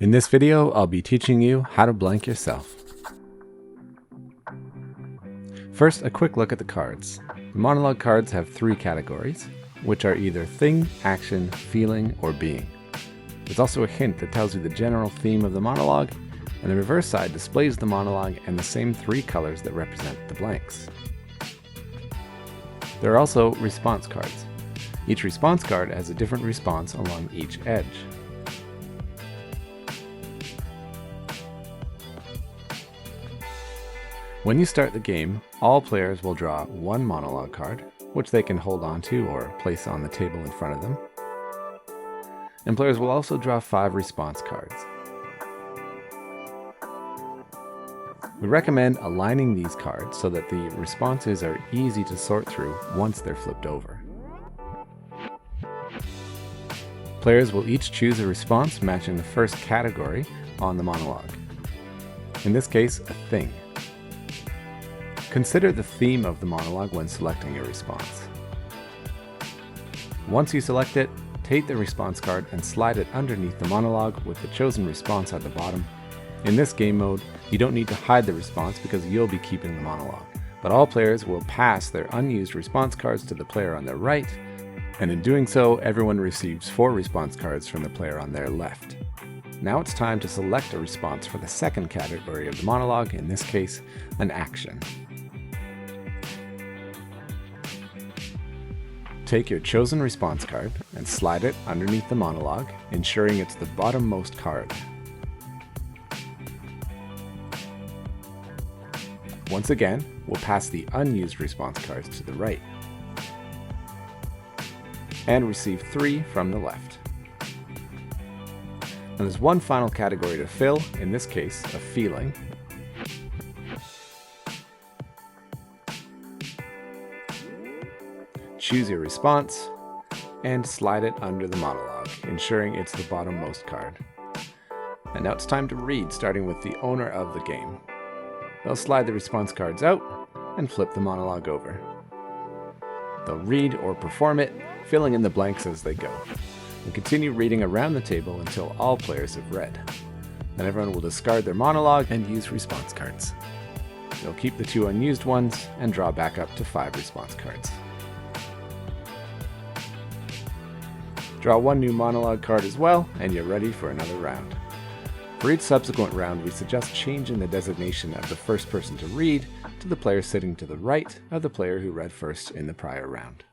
In this video, I'll be teaching you how to blank yourself. First, a quick look at the cards. The monologue cards have three categories, which are either thing, action, feeling, or being. There's also a hint that tells you the general theme of the monologue, and the reverse side displays the monologue and the same three colors that represent the blanks. There are also response cards. Each response card has a different response along each edge. When you start the game, all players will draw one monologue card, which they can hold onto or place on the table in front of them. And players will also draw 5 response cards. We recommend aligning these cards so that the responses are easy to sort through once they're flipped over. Players will each choose a response matching the first category on the monologue. In this case, a thing. Consider the theme of the monologue when selecting your response. Once you select it, take the response card and slide it underneath the monologue with the chosen response at the bottom. In this game mode, you don't need to hide the response because you'll be keeping the monologue, but all players will pass their unused response cards to the player on their right, and in doing so, everyone receives 4 response cards from the player on their left. Now it's time to select a response for the second category of the monologue, in this case, an action. Take your chosen response card and slide it underneath the monologue, ensuring it's the bottommost card. Once again, we'll pass the unused response cards to the right and receive 3 from the left. And there's one final category to fill, in this case, a feeling. Choose your response and slide it under the monologue, ensuring it's the bottommost card. And now it's time to read, starting with the owner of the game. They'll slide the response cards out and flip the monologue over. They'll read or perform it, filling in the blanks as they go, and continue reading around the table until all players have read. Then everyone will discard their monologue and use response cards. They'll keep the 2 unused ones and draw back up to 5 response cards. Draw 1 new monologue card as well, and you're ready for another round. For each subsequent round, we suggest changing the designation of the first person to read to the player sitting to the right of the player who read first in the prior round.